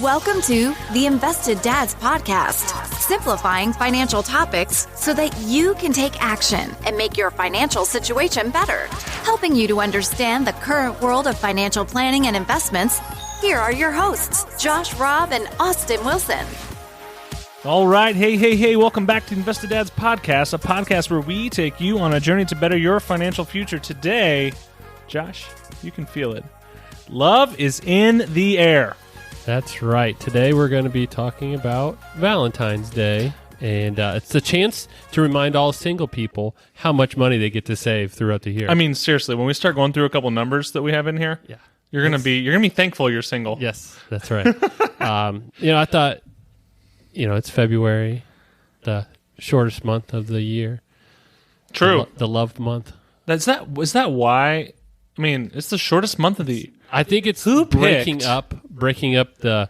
Welcome to the Invested Dads Podcast, simplifying financial topics so that you can take action and make your financial situation better. Helping you to understand the current world of financial planning and investments, here are your hosts, Josh Robb and Austin Wilson. All right. Hey. Welcome back to Invested Dads Podcast, a podcast where we take you on a journey to better your financial future. Today, Josh, you can feel it. Love is in the air. That's right. Today we're going to be talking about Valentine's Day, and it's a chance to remind all single people how much money they get to save throughout the year. I mean, seriously, when we start going through a couple numbers that we have in here, yeah, you're gonna be thankful you're single. Yes, that's right. I thought, it's February, the shortest month of the year. True, the love month. Is that why? I mean, it's the shortest month of the year. I think it's breaking up the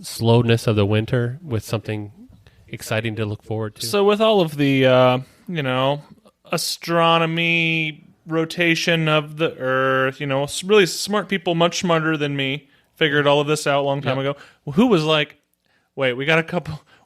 slowness of the winter with something exciting to look forward to. So with all of the, astronomy, rotation of the Earth, really smart people, much smarter than me, figured all of this out a long time ago. Who was like, wait, we're a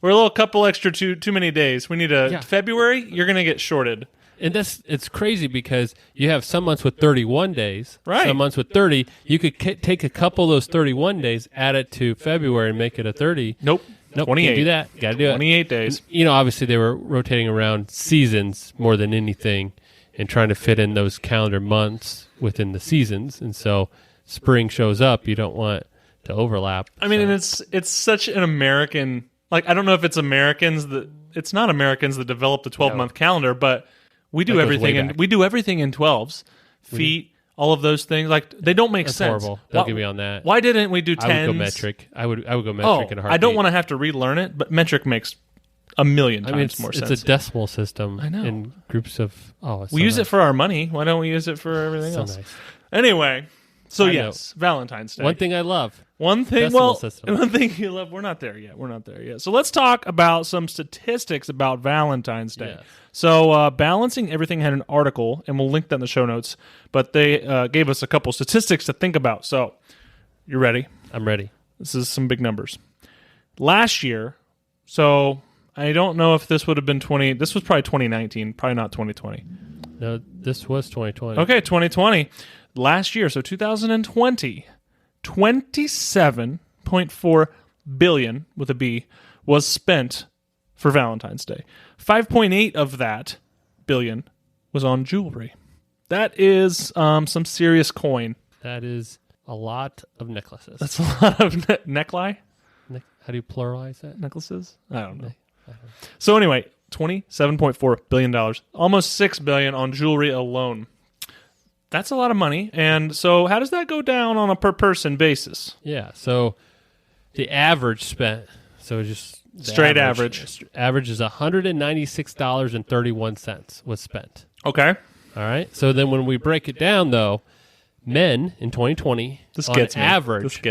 little couple extra too many days. We need February, you're going to get shorted. And it's crazy because you have some months with 31 days, right? Some months with 30. You could take a couple of those 31 days, add it to February, and make it a 30. Nope. 28. Can't do that. Got to do it. 28 days. And, obviously they were rotating around seasons more than anything and trying to fit in those calendar months within the seasons. And so spring shows up, you don't want to overlap. I mean, and it's such an American, like, I don't know if it's not Americans that developed the 12-month calendar, but we do everything in 12s, feet, all of those things. Like, they don't make That's sense. Horrible. Don't get me on that. Why didn't we do 10s? I would go metric. I would go metric in a heartbeat. I don't want to have to relearn it, but metric makes a million times more sense. It's a decimal system. I know. In groups of we use it for our money. Why don't we use it for everything else? Nice. Anyway, so yes, Valentine's Day. One thing I love. One thing you love. We're not there yet. So let's talk about some statistics about Valentine's Day. Yes. So Balancing Everything had an article, and we'll link that in the show notes, but they gave us a couple statistics to think about. So you ready? I'm ready. This is some big numbers. Last year, so I don't know if this would have been this was probably 2019, probably not 2020. No, this was 2020. Okay, 2020. Last year, so 2020, 27.4 billion with a B was spent for Valentine's Day. 5.8 of that billion was on jewelry. That is some serious coin. That is a lot of necklaces. That's a lot of necklie? How do you pluralize that? Necklaces? I don't know. So anyway, $27.4 billion, almost $6 billion on jewelry alone. That's a lot of money. And so how does that go down on a per-person basis? Yeah, so the average spent, so just straight average is $196.31 was spent. Okay. All right. So then when we break it down, though, men in 2020 average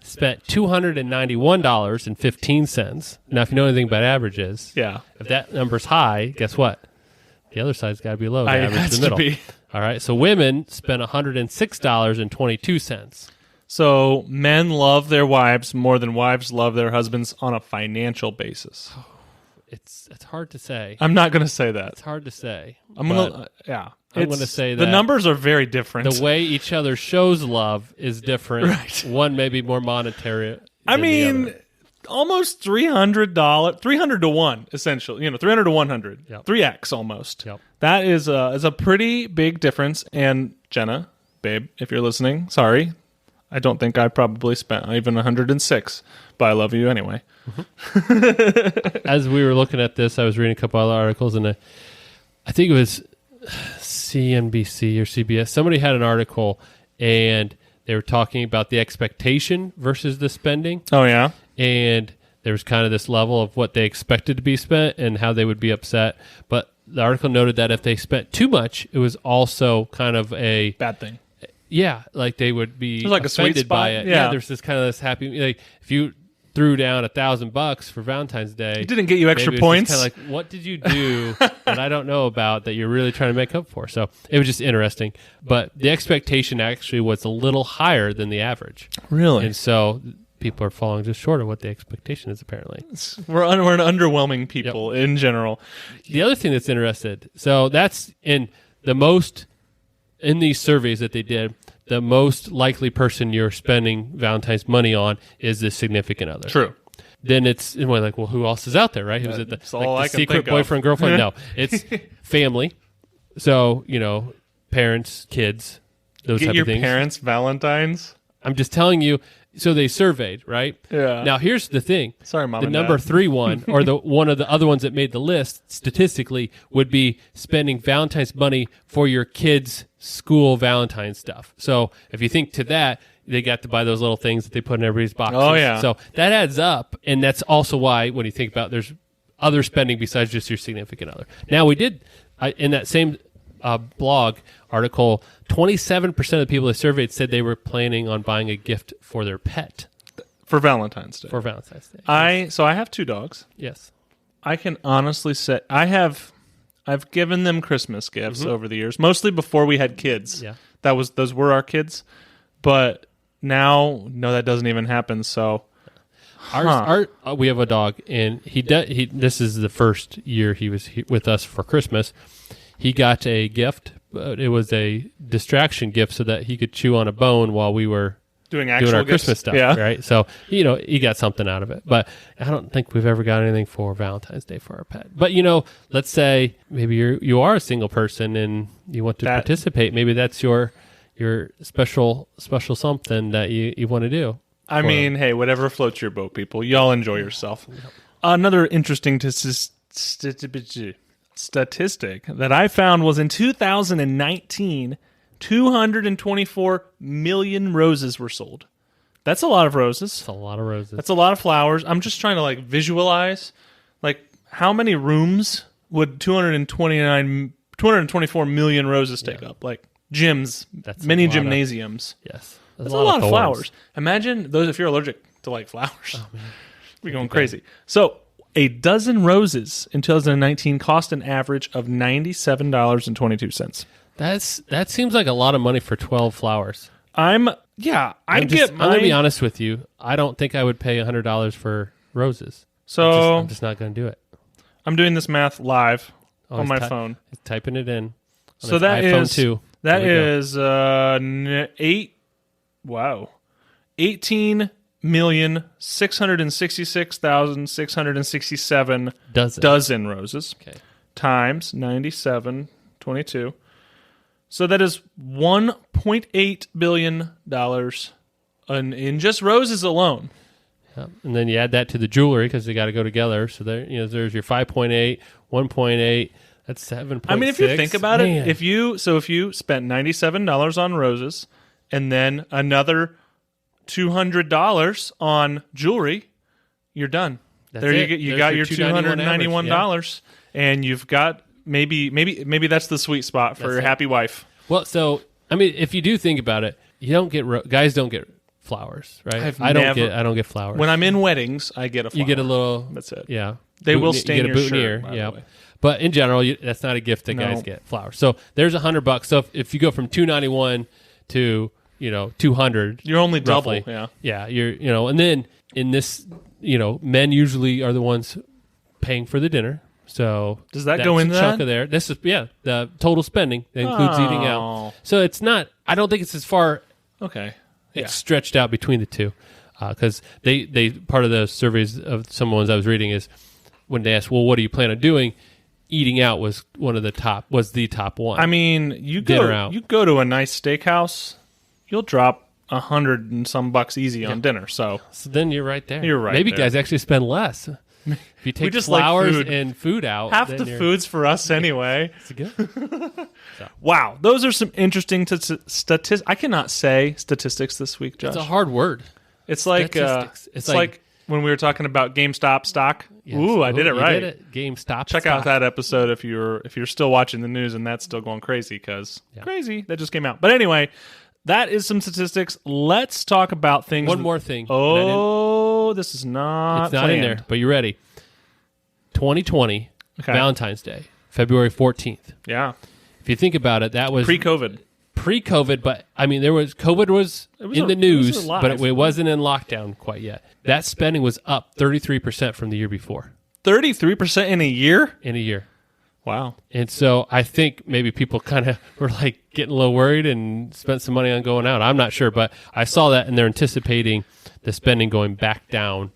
spent $291.15. Now, if you know anything about averages, if that number's high, guess what? The other side's got to be low. The average in the middle. All right. So women spent $106.22. So men love their wives more than wives love their husbands on a financial basis. It's hard to say. I'm not going to say that. It's hard to say. I'm going to say that the numbers are very different. The way each other shows love is different. Right. One may be more monetary. Almost $300 to 1, essentially. 300 to 100. Yep. 3x almost. Yep. That is a pretty big difference. And Jenna, babe, if you're listening, sorry. I don't think I probably spent even 106, but I love you anyway. Mm-hmm. As we were looking at this, I was reading a couple other articles, and I think it was CNBC or CBS. Somebody had an article, and they were talking about the expectation versus the spending. Oh, yeah? And there was kind of this level of what they expected to be spent and how they would be upset. But the article noted that if they spent too much, it was also kind of a bad thing. Yeah, like they would be like offended by it. Yeah, there's this kind of this happy, like if you threw down $1,000 for Valentine's Day, it didn't get you extra points. Kind of like, what did you do that I don't know about that you're really trying to make up for? So it was just interesting. But the expectation actually was a little higher than the average. Really? And so people are falling just short of what the expectation is, apparently. We're an underwhelming people in general. The other thing that's interesting, so that's in these surveys that they did, the most likely person you're spending Valentine's money on is the significant other. True. Then it's like, well, who else is out there, right? Who's it? The secret boyfriend, girlfriend? No, it's family. So, parents, kids, those type of things. Get your parents Valentines. I'm just telling you. So they surveyed, right? Yeah. Now here's the thing. Sorry, Mom. The number 3 one, or the one of the other ones that made the list statistically, would be spending Valentine's money for your kids' school Valentine stuff. So if you think to that, they got to buy those little things that they put in everybody's boxes. Oh yeah. So that adds up, and that's also why when you think about there's other spending besides just your significant other. Now we did in that same blog article, 27% of the people they surveyed said they were planning on buying a gift for their pet for Valentine's Day. So I have 2 dogs. Yes. I can honestly say I've given them Christmas gifts over the years, mostly before we had kids. Yeah. Those were our kids, but now that doesn't even happen. So we have a dog, and this is the first year he was with us for Christmas. He got a gift, but it was a distraction gift so that he could chew on a bone while we were doing our gifts. Christmas stuff, right? So, he got something out of it. But I don't think we've ever got anything for Valentine's Day for our pet. But, let's say maybe you are a single person and you want to participate. Maybe that's your special something that you want to do. I mean, hey, whatever floats your boat, people. Y'all enjoy yourself. Another interesting statistic that I found was in 2019, 224 million roses were sold. That's a lot of roses. That's a lot of roses. That's a lot of flowers. I'm just trying to visualize how many rooms would 224 million roses take up? Gyms, mini gymnasiums. Yes. That's a lot of flowers. Imagine those if you're allergic to flowers. Oh man. We're going crazy. So a dozen roses in 2019 cost an average of $97.22. That seems like a lot of money for 12 flowers. I'm going to be honest with you. I don't think I would pay $100 for roses. So I'm just not going to do it. I'm doing this math live on my phone. Typing it in. So that iPhone is 2. That is 18,666,667 dozen roses. Okay. Times 97.22. So that is $1.8 billion in just roses alone. Yep. And then you add that to the jewelry because they got to go together. So there's your 5.8, 1.8. That's 7.6. I mean, if you think about it, if you spent $97 on roses and then another $200 on jewelry, you're done. You got your $291, and you've got maybe that's the sweet spot for your happy wife. Well, so I mean, if you do think about it, guys don't get flowers, right? I don't get flowers. When I'm in weddings, I get a flower. You get a little. That's it. Yeah, they will stain your shirt. Yeah, but in general, that's not a gift that guys get. Flowers. So there's $100. So if you go from $291 to $200, you're only double. Roughly, yeah. You're and then in this, men usually are the ones paying for the dinner. So does that go into a chunk of there? This is the total spending that includes eating out. So it's not. I don't think it's as far. Okay. It's stretched out between the two because they part of the surveys of some ones I was reading is when they asked, well, what do you plan on doing? Eating out was the top one. I mean, you go to a nice steakhouse, you'll drop $100 and some bucks easy on dinner. So then you're right there. You're right. Maybe there. Guys actually spend less. If you take flowers and food out, half the food's for us anyway. It's good. Wow, those are some interesting statistics. I cannot say statistics this week, Josh. It's a hard word. It's like it's like when we were talking about GameStop stock. Yes. Ooh, I did it right. Did it. GameStop. Check out that episode if you're still watching the news and that's still going crazy because crazy that just came out. But anyway, that is some statistics. Let's talk about things. One more thing. Oh, this is not. It's not in there, but you ready? 2020 Valentine's Day, February 14th. Yeah. If you think about it, that was pre-COVID. pre-COVID, but I mean, COVID was in the news, but it wasn't in lockdown quite yet. That spending was up 33% from the year before. 33% in a year? In a year. Wow. And so I think maybe people kind of were like getting a little worried and spent some money on going out. I'm not sure, but I saw that, and they're anticipating the spending going back down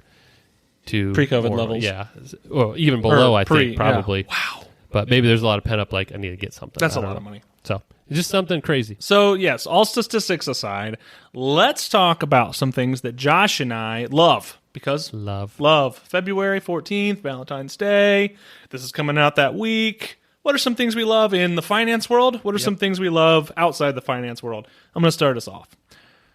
to pre-COVID levels. Yeah. Or even below, I think, probably. Yeah. Wow. But maybe there's a lot of pent up, like, I need to get something. That's a lot of money. So it's just something crazy. So, yes, all statistics aside, let's talk about some things that Josh and I love. Because love. February 14th, Valentine's Day. This is coming out that week. What are some things we love in the finance world? What are some things we love outside the finance world? I'm going to start us off.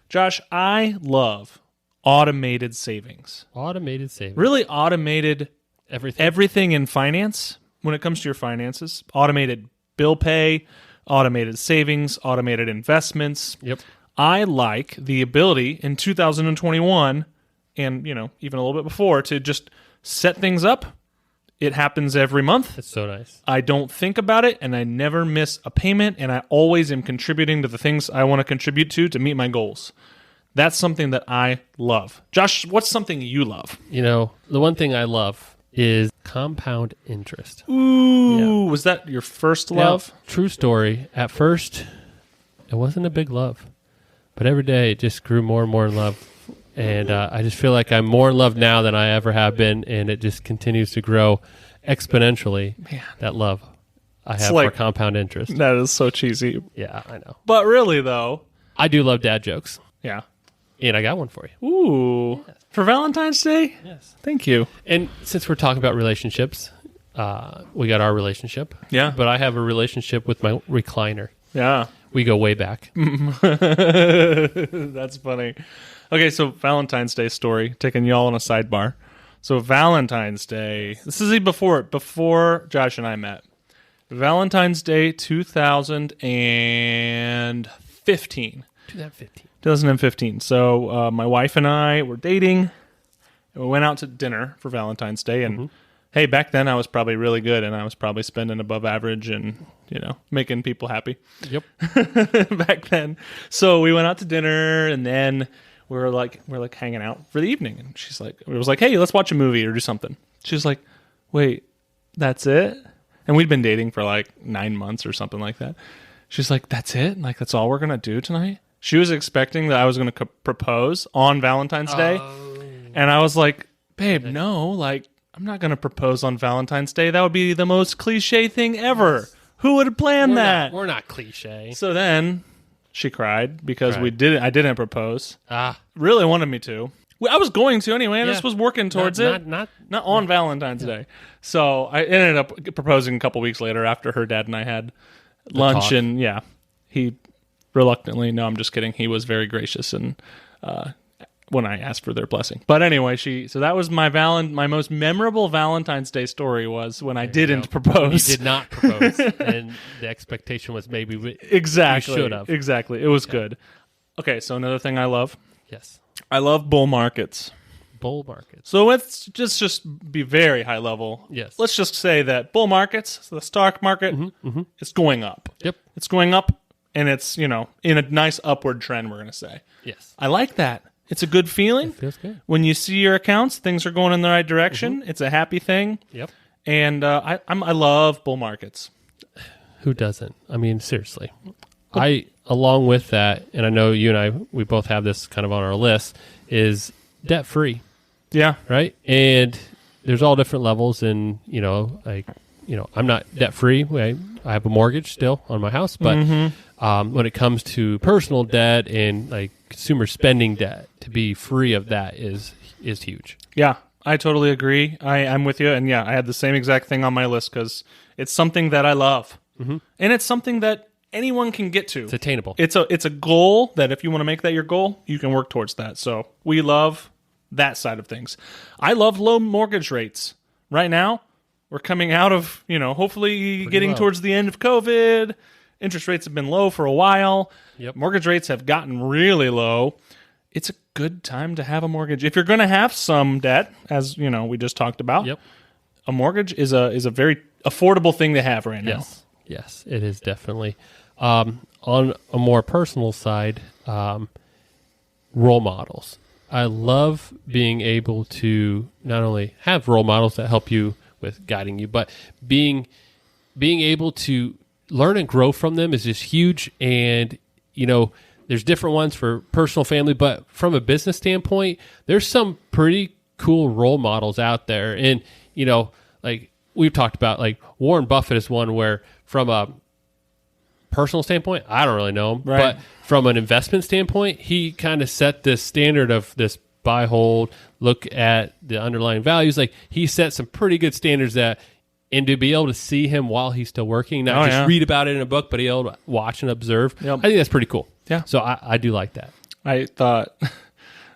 Josh, I love automated savings. Automated savings. Really automated everything in finance when it comes to your finances. Automated bill pay, automated savings, automated investments. Yep. I like the ability in 2021 and, even a little bit before to just set things up. It happens every month. It's so nice. I don't think about it, and I never miss a payment, and I always am contributing to the things I want to contribute to meet my goals. That's something that I love. Josh, what's something you love? The one thing I love is compound interest. Ooh, was that your first love? True story. At first, it wasn't a big love, but every day it just grew more and more in love. And I just feel like I'm more in love now than I ever have been, and it just continues to grow exponentially. Man. That love I have for compound interest. That is so cheesy. Yeah, I know. But really, though, I do love dad jokes. Yeah. And I got one for you. Ooh. Yes. For Valentine's Day? Yes. Thank you. And since we're talking about relationships, we got our relationship. Yeah. But I have a relationship with my recliner. Yeah. We go way back. That's funny. Okay, so Valentine's Day story, taking y'all on a sidebar. So Valentine's Day, this is before Josh and I met. Valentine's Day 2015. 2015. So my wife and I were dating, and we went out to dinner for Valentine's Day, and hey, back then I was probably really good, and I was probably spending above average and, making people happy. Yep. Back then. So we went out to dinner, and then we're like hanging out for the evening, and it was like, hey, let's watch a movie or do something. She's like, wait, that's it? And we'd been dating for like 9 months or something like that. She's like, that's it? Like, that's all we're going to do tonight? She was expecting that I was going to propose on Valentine's Day. And I was like, babe, no, like, I'm not going to propose on Valentine's Day. That would be the most cliche thing ever. Yes. Who would have planned that? We're not cliche. So then she cried because I didn't propose. Really wanted me to. I was going to anyway, and this was working towards it. Not on Valentine's Day. So I ended up proposing a couple weeks later after her dad and I had lunch. And he reluctantly, no, I'm just kidding. He was very gracious and when I asked for their blessing. But anyway, so that was my most memorable Valentine's Day story was when I didn't propose. You did not propose, and the expectation was maybe you should have. Exactly. It was good. Okay, so another thing I love. Yes. I love bull markets. Bull markets. So let's just be very high level. Yes. Let's just say that bull markets, the stock market, it's going up. Yep. It's going up, and it's, in a nice upward trend, we're going to say. Yes. I like that. It's a good feeling. It feels good. When you see your accounts, things are going in the right direction. It's a happy thing. Yep. And I love bull markets. Who doesn't? I mean, seriously. Along with that, and I know you and I, we both have this kind of on our list, is debt-free. Yeah. Right? And there's all different levels, and, I'm not debt-free. I have a mortgage still on my house, but when it comes to personal debt and, consumer spending debt, to be free of that is huge. Yeah, I totally agree. I'm with you. And I had the same exact thing on my list because it's something that I love. And it's something that anyone can get to. It's attainable. It's a goal that if you want to make that your goal, you can work towards that. So we love that side of things. I love low mortgage rates. Right now, we're coming out of, hopefully getting towards the end of COVID. Interest rates have been low for a while. Yep. Mortgage rates have gotten really low. It's a good time to have a mortgage. If you're going to have some debt, as we just talked about, a mortgage is a very affordable thing to have right now. Yes, it is definitely. On a more personal side, role models. I love being able to not only have role models that help you with guiding you, but being able to learn and grow from them is just huge. And, there's different ones for personal family, but from a business standpoint, there's some pretty cool role models out there. And, like we've talked about, like Warren Buffett is one where from a personal standpoint, I don't really know him, right. But from an investment standpoint, he kind of set this standard of this buy, hold, look at the underlying values. Like he set some pretty good standards and to be able to see him while he's still working, not just read about it in a book, but be able to watch and observe. Yep. I think that's pretty cool. Yeah. So I do like that. I thought, I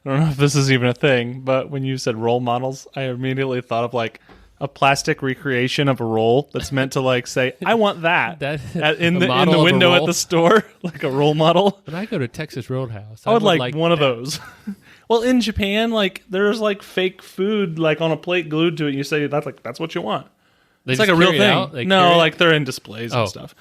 don't know if this is even a thing, but when you said role models, I immediately thought of like a plastic recreation of a roll that's meant to like say, I want that, in the window at the store, like a role model. When I go to Texas Roadhouse, I would like one of those. Well, in Japan, like there's like fake food like on a plate glued to it. You say that's what you want. It's like a real thing. No, like they're in displays and stuff.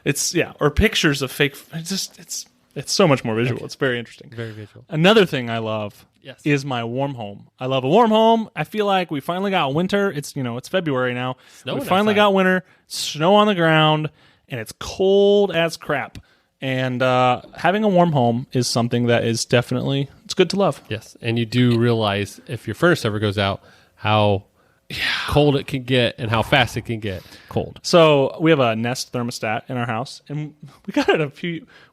It's or pictures of fake. It's so much more visual. Okay. It's very interesting. Very visual. Another thing I love is my warm home. I love a warm home. I feel like we finally got winter. It's it's February now. We finally got winter. Snow on the ground, and it's cold as crap. And having a warm home is something that is definitely it's good to love. Yes, and you do realize if your furnace ever goes out, how cold it can get and how fast it can get cold. So we have a Nest thermostat in our house, and we got it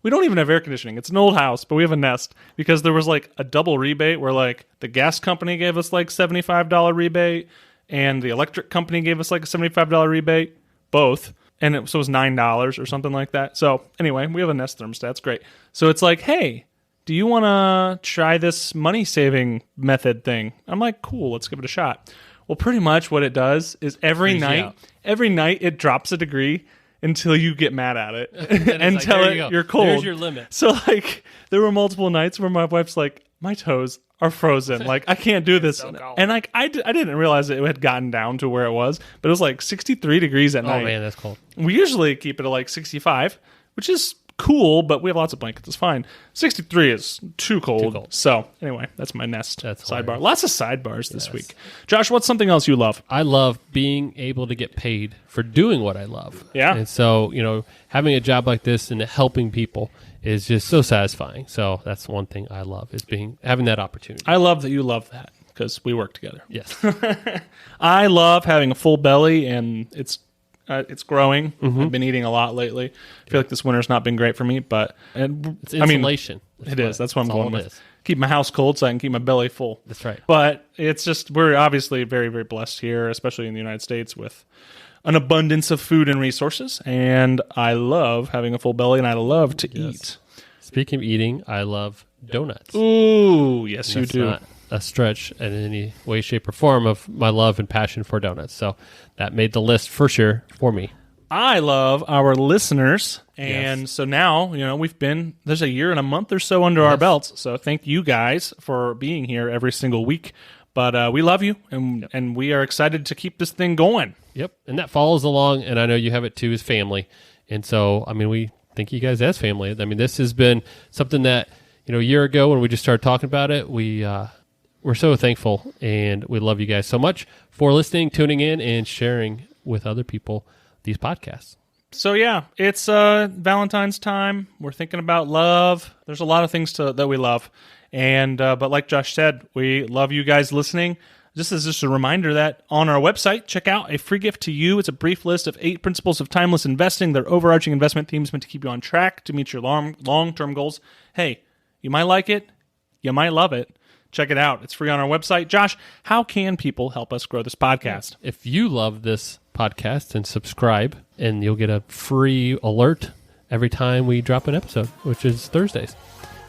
we don't even have air conditioning. It's an old house, but we have a Nest because there was like a double rebate where like the gas company gave us like $75 rebate and the electric company gave us like a $75 rebate, both. And it was $9 or something like that. So anyway, we have a Nest thermostat. It's great. So it's like, hey, do you want to try this money saving method thing? I'm like, cool, let's give it a shot. Well, pretty much what it does is every night it drops a degree until you get mad at it and tell it you're cold. There's your limit. So like there were multiple nights where my wife's like, my toes are frozen. Like I can't do this. And like I didn't realize it had gotten down to where it was, but it was like 63 degrees at night. Oh man, that's cold. We usually keep it at like 65, which is cool, but we have lots of blankets. It's fine. 63 is too cold. So anyway, that's my Nest sidebar. Hilarious. Lots of sidebars this week. Josh, what's something else you love? I love being able to get paid for doing what I love. Yeah. And so, having a job like this and helping people is just so satisfying. So that's one thing I love is having that opportunity. I love that you love that because we work together. Yes. I love having a full belly, and it's growing. Mm-hmm. I've been eating a lot lately. I feel like this winter's not been great for me, but it's insulation. That's what I'm going with. Keep my house cold so I can keep my belly full. That's right. But it's just, we're obviously very, very blessed here, especially in the United States with an abundance of food and resources. And I love having a full belly, and I love to eat. Speaking of eating, I love donuts. Ooh, yes, you do. Not a stretch in any way, shape, or form of my love and passion for donuts. So that made the list for sure for me. I love our listeners. And so now, there's a year and a month or so under our belts. So thank you guys for being here every single week. But we love you, and we are excited to keep this thing going. Yep. And that follows along, and I know you have it too, as family. And so, we think you guys as family. This has been something that, a year ago when we just started talking about it, we're so thankful, and we love you guys so much for listening, tuning in, and sharing with other people these podcasts. So yeah, it's Valentine's time. We're thinking about love. There's a lot of things that we love, and but like Josh said, we love you guys listening. This is just a reminder that on our website, check out a free gift to you. It's a brief list of 8 principles of timeless investing. They're overarching investment themes meant to keep you on track to meet your long-term goals. Hey, you might like it. You might love it. Check it out. It's free on our website. Josh, how can people help us grow this podcast? If you love this podcast, then subscribe, and you'll get a free alert every time we drop an episode, which is Thursdays.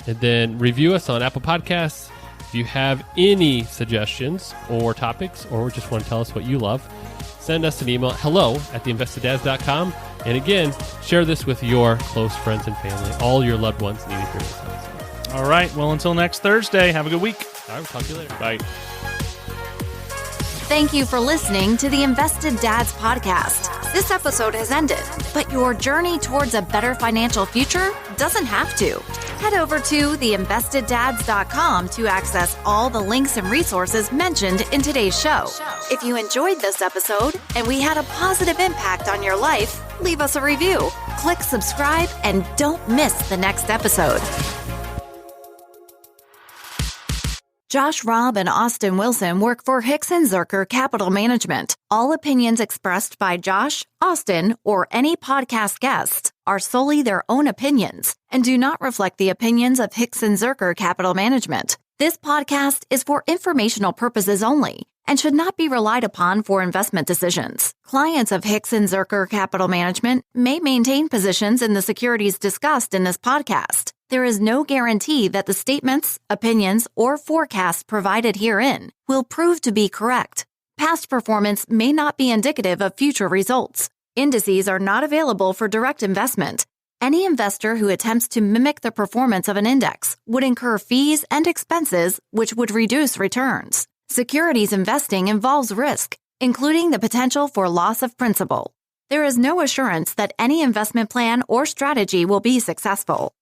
And then review us on Apple Podcasts. If you have any suggestions or topics, or just want to tell us what you love, send us an email at hello@theinvesteddads.com. And again, share this with your close friends and family. All your loved ones need to hear this episode. All right. Well, until next Thursday, have a good week. All right. We'll talk to you later. Bye. Thank you for listening to the Invested Dads Podcast. This episode has ended, but your journey towards a better financial future doesn't have to. Head over to theinvesteddads.com to access all the links and resources mentioned in today's show. If you enjoyed this episode and we had a positive impact on your life, leave us a review, click subscribe, and don't miss the next episode. Josh Robb and Austin Wilson work for Hicks & Zerker Capital Management. All opinions expressed by Josh, Austin, or any podcast guests are solely their own opinions and do not reflect the opinions of Hicks & Zerker Capital Management. This podcast is for informational purposes only and should not be relied upon for investment decisions. Clients of Hicks & Zerker Capital Management may maintain positions in the securities discussed in this podcast. There is no guarantee that the statements, opinions, or forecasts provided herein will prove to be correct. Past performance may not be indicative of future results. Indices are not available for direct investment. Any investor who attempts to mimic the performance of an index would incur fees and expenses which would reduce returns. Securities investing involves risk, including the potential for loss of principal. There is no assurance that any investment plan or strategy will be successful.